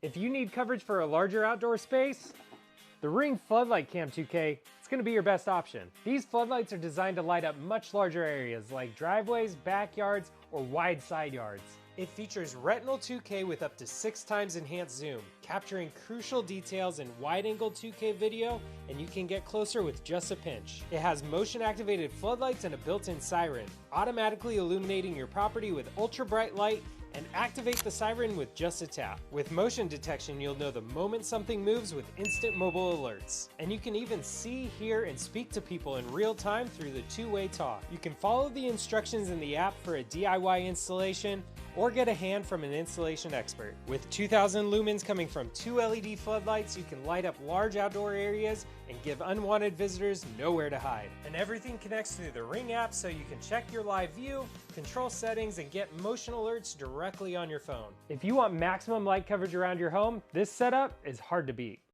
If you need coverage for a larger outdoor space, the Ring Floodlight Cam 2K is going to be your best option. These floodlights are designed to light up much larger areas like driveways, backyards, or wide side yards. It features Retinal 2K with up to 6 times enhanced zoom, capturing crucial details in wide-angle 2K video, and you can get closer with just a pinch. It has motion-activated floodlights and a built-in siren, automatically illuminating your property with ultra-bright light and activate the siren with just a tap. With motion detection, you'll know the moment something moves with instant mobile alerts. And you can even see, hear, and speak to people in real time through the two-way talk. You can follow the instructions in the app for a DIY installation or get a hand from an installation expert. With 2,000 lumens coming from 2 LED floodlights, you can light up large outdoor areas and give unwanted visitors nowhere to hide. And everything connects through the Ring app, so you can check your live view, control settings, and get motion alerts directly on your phone. If you want maximum light coverage around your home, this setup is hard to beat.